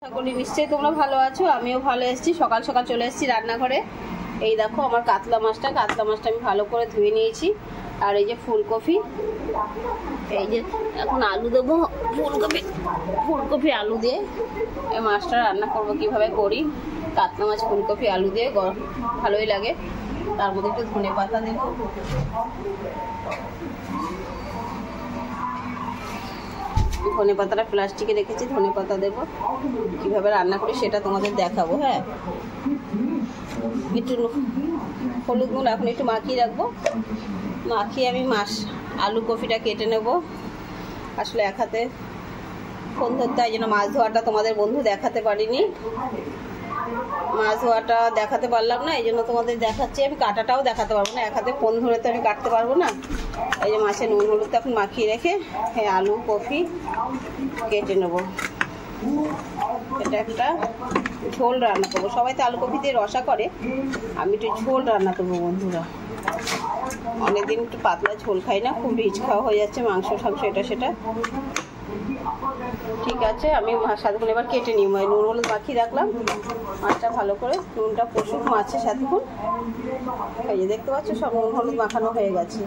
আশা করি নিশ্চয়ই তোমরা ভালো আছো, আমিও ভালো এসেছি। সকাল সকাল চলে এসেছি রান্নাঘরে। এই দেখো আমার কাতলা মাছটা আমি ভালো করে ধুয়ে নিয়েছি। আর এই যে ফুলকপি, এই যে এখন আলু দেবো। ফুলকপি আলু দিয়ে এই মাছটা রান্না করবো। কিভাবে করি, কাতলা মাছ ফুলকপি আলু দিয়ে ভালোই লাগে। তার মধ্যে একটু ধনে পাতা দেবো। ধনে পাতাটা প্লাস্টিকে রেখেছি, ধনে পাতা দেবো। কিভাবে রান্না করি সেটা তোমাদের দেখাবো। হ্যাঁ, একটু হলুদ গুঁড়ো এখন একটু মাখিয়ে রাখবো। মাখিয়ে আমি আলু কপিটা কেটে নেব। আসলে এক হাতে ফোন ধরতে হয়, যেন মাছ ধোয়াটা তোমাদের বন্ধু দেখাতে পারিনি। মাছ ধোয়াটা দেখাতে পারলাম না, এই জন্য তোমাদের দেখাচ্ছি। আমি কাটাটাও দেখাতে পারবো না, এক হাতে ফোন ধরে তো আমি কাটতে পারবো না। এই যে মাছে নুন হলুদ এখন মাখিয়ে রেখে আলু কপি কেটে নেব। এটা একটা ঝোল রান্না করবো। সবাই তো আলু কপি দিয়ে রসা করে, আমি একটু ঝোল রান্না করবো বন্ধুরা। অনেকদিন একটু পাতলা ঝোল খাই না, খুব রিচ খাওয়া হয়ে যাচ্ছে, মাংস টাংস এটা সেটা। ঠিক আছে, আমি সাতক্ষণ এবার কেটে নিই। নুন হলুদ মাখিয়ে রাখলাম মাছটা ভালো করে। নুনটা প্রচুর মাছের সাতক্ষণ। এই যে দেখতে পাচ্ছ সব নুন হলুদ মাখানো হয়ে গেছে।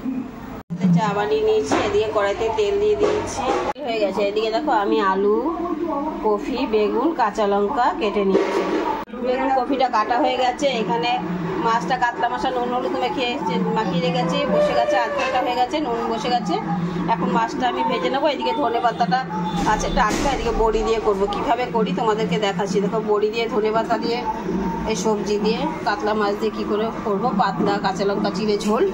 চা বানিয়ে নিয়েছি, এদিকে কড়াইতে তেল দিয়ে দিয়েছি, হয়ে গেছে। এদিকে দেখো আমি আলু কপি বেগুন কাঁচা লঙ্কা কেটে নিয়েছি। বেগুন কপিটা কাটা হয়ে গেছে। এখানে মাছটা কাতলা মাছটা নুন হলুদ মাখিয়ে রেখেছি, বসে গেছে। আধ ঘন্টা হয়ে গেছে, নুন বসে গেছে। এখন মাছটা আমি ভেজে নেবো। এদিকে ধনে পাতাটা আছে টাটকা, এদিকে বড়ি দিয়ে করব। কিভাবে করি তোমাদেরকে দেখাচ্ছি। দেখো বড়ি দিয়ে ধনে পাতা দিয়ে এই সবজি দিয়ে কাতলা মাছ দিয়ে কী করে করবো। পাতলা কাঁচা লঙ্কা চিড়ে ঝোল,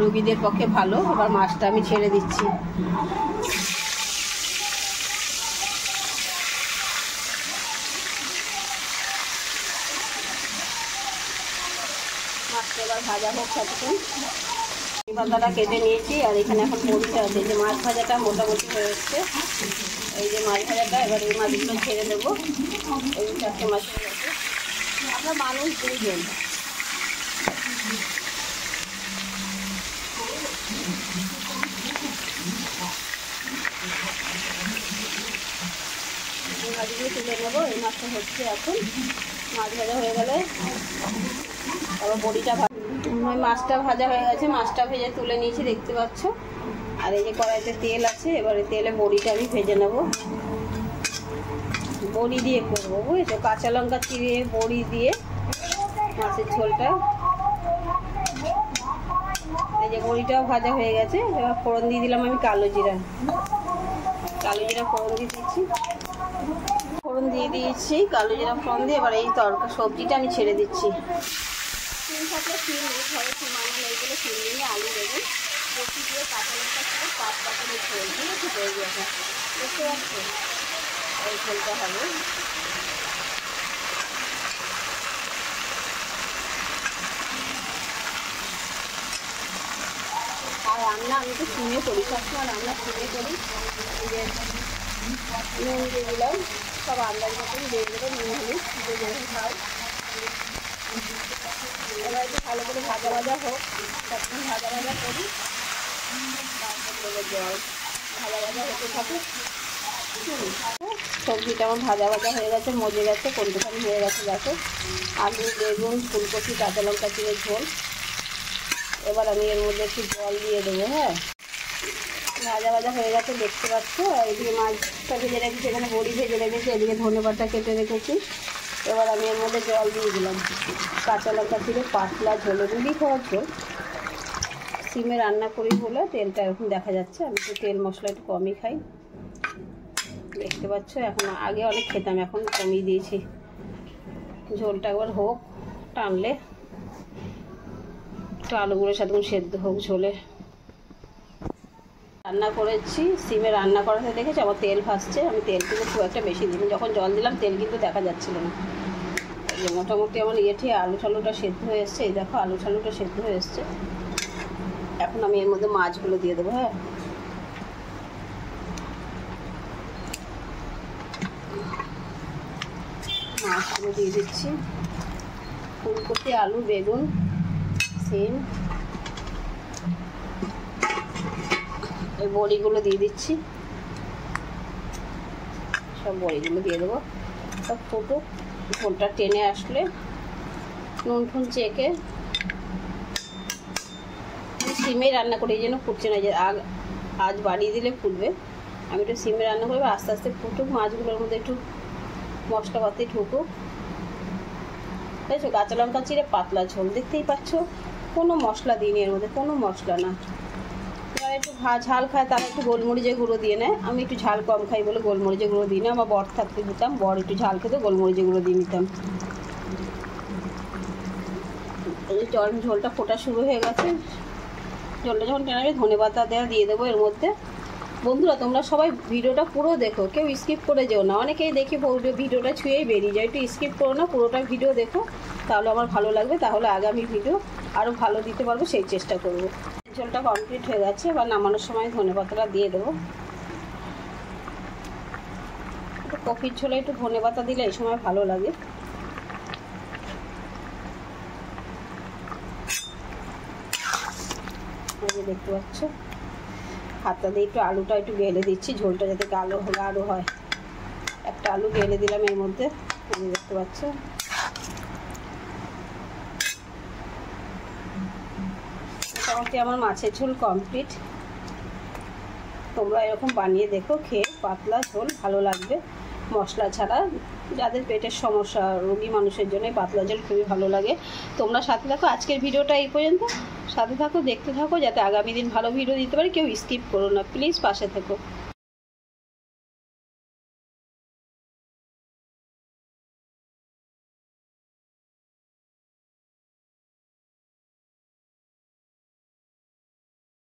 রোগীদের পক্ষে ভালো। এবার মাছটা আমি ছেড়ে দিচ্ছি। মাছটা এবার ভাজা হোক সাথে। পাতাটা কেটে নিয়েছি, আর এখানে এখন বড়িটা আছে। যে মাছ ভাজাটা মোটামুটি হয়ে এসছে। এই যে মাছ ভাজাটা, এবার এই মাছগুলো ছেড়ে দেবো। এই 4টে মাছ হয়ে গেছে। আমরা মানুষ 2জন। মাছগুলো তুলে নেবো। এই মাছটা হচ্ছে এখন। মাছ ভাজা হয়ে গেলে আবার বড়িটা মাছটা ভাজা হয়ে গেছে। মাছটা ভেজে তুলে নিয়েছি, দেখতে পাচ্ছ। আর এই যে কড়াইতে তেল আছে, এবারে তেলে বড়িটা আমি ভেজে নেব। বড়ি দিয়ে করবো, বুঝেছো? কাঁচা লঙ্কা চিড়ে বড়ি দিয়ে মাছের ঝোলটা। এই যে বড়িটাও ভাজা হয়ে গেছে। এবার ফোড়ন দিয়ে দিলাম আমি কালো জিরা ফোড়ন দিয়ে দিচ্ছি। কালো জিরা ফোড়ন দিয়ে এবার এই সবজিটা আমি ছেড়ে দিচ্ছি। সিম থাকলে সিম, ঘরে সিম আনা নেই বলে সিম নিয়ে আলু দেবেন, কপি দিয়ে কাঁচা লঙ্কা ছিল পাতলা করে ঝোল দিয়ে তৈরি আছে। বুঝতে পারছো? এই ঝোলটা হবে। আর রান্না আমি তো সিমে করি, সবসময় রান্না সিমে করি। যে নুন দিয়ে দিলাম, সব আন্দাজ মতন দিয়ে দেবো। নুন হলুদ দিয়ে যেরকম খাও। এবার একটু ভালো করে ভাজা হোক, তখন ভাজা করি। তারপর দেবো জল। ভাজা হতে থাকে। সবজিটা আমার ভাজা হয়ে গেছে, মজে গেছে, কোনটাখানি হয়ে গেছে। দেখো আলু বেগুন ফুলকপি কাঁচা লঙ্কা চিড়ে ঝোল। এবার আমি এর মধ্যে একটু জল দিয়ে দেবো। হ্যাঁ, ভাজা হয়ে গেছে, দেখতে পাচ্ছ। এদিকে মাছটা ভেজে রেখেছি, এখানে বড়ি ভেজে রেখেছি, এদিকে ধনে পাতা কেটে রেখেছি। এবার আমি এর মধ্যে জল দিয়ে দিলাম। কাঁচা লঙ্কা চিড়ে পাতলা ঝোলে রুটি খাওয়ার ঝোল। সিমে রান্না করি বলে তেলটা এরকম দেখা যাচ্ছে। আমি তো তেল মশলা একটু কমই খাই, দেখতে পাচ্ছ। এখন আগে অনেক খেতাম, এখন কমিয়ে দিয়েছি। ঝোলটা একবার হোক, টানলে একটু আলুগুলোর সাথে সেদ্ধ হোক ঝোলে। রান্না করেছি, সিমে রান্না করাতে দেখেছি আমার তেল ভাসছে। আমি তেল কিন্তু খুব একটা বেশি দিই, যখন জল দিলাম তেল কিন্তু দেখা যাচ্ছিল না। এই যে মোটামুটি আমার আলু ঠালুটা সেদ্ধ হয়ে এসছে। এই দেখো আলু ঠালুটা সেদ্ধ হয়ে এসছে। এখন আমি এর মধ্যে মাছগুলো দিয়ে দেবো। হ্যাঁ, মাছগুলো দিয়ে দিচ্ছি। ফুলকপি আলু বেগুন সিম, এই বড়িগুলো দিয়ে দিচ্ছি। সব বড়িগুলো দিয়ে দেবো, সব ফুটুক, ঝোলটা টেনে আসলে নুন টুন চেকে সিমে রান্না করি, এই জন্য ফুটছে না, যে আজ বাড়িয়ে দিলে ফুটবে। আমি একটু সিমে রান্না করবো, আস্তে আস্তে ফুটুক, মাছগুলোর মধ্যে একটু মশলাপাতি ঢুকুক। তাই তো কাঁচা লঙ্কা চিড়ে পাতলা ঝোল, দেখতেই পাচ্ছ, কোনো মশলা দিইনি এর মধ্যে, কোনো মশলা না। যারা একটু ঝাল খায় তারা একটু গোলমরিচের গুঁড়ো দিয়ে নেয়, আমি একটু ঝাল কম খাই বলে গোলমরিচের গুঁড়ো দিই না। আমার বর থাকতে দিতাম, বর একটু ঝাল খেতে গোলমরিচের গুঁড়ো দিয়ে নিতাম। ঝোলটা ফোটা শুরু হয়ে গেছে, ঝোলটা যখন টেনে ধনেপাতা দিয়ে দেবো এর মধ্যে। বন্ধুরা তোমরা সবাই ভিডিওটা পুরো দেখো, কেউ স্কিপ করে যেও না। অনেকেই দেখি ভিডিওটা ছুঁয়েই বেরিয়ে যায়, একটু স্কিপ করো না, পুরোটা ভিডিও দেখো, তাহলে আমার ভালো লাগবে, তাহলে আগামী ভিডিও আরও ভালো দিতে পারবো, সেই চেষ্টা করব। ঝোলটা কমপ্লিট হয়ে গেছে, এবার নামানোর সময় ধনেপাতাটা দিয়ে দেবো। একটু কফির ঝোলে একটু ধনেপাতা দিলে এই সময় ভালো লাগে। দেখতে পাচ্ছ হাতটা দিয়ে একটু আলুটা একটু গেলে দিচ্ছি, ঝোলটা যাতে গাঢ় হয়। একটা আলু গেলে দিলাম এর মধ্যে, দেখতে পাচ্ছ। মোটামুটি আমার মাছের ঝোল কমপ্লিট। তোমরা এরকম বানিয়ে দেখো, খেয়ে পাতলা ঝোল ভালো লাগবে, মশলা ছাড়া। যাদের পেটের সমস্যা, রোগী মানুষের জন্য পাতলা ঝোল খুবই ভালো লাগে। তোমরা সাথে থাকো, আজকের ভিডিওটা এই পর্যন্ত, সাথে থাকো, দেখতে থাকো, যাতে আগামী দিন ভালো ভিডিও দিতে পারি। কেউ স্কিপ করো না প্লিজ, পাশে থেকো।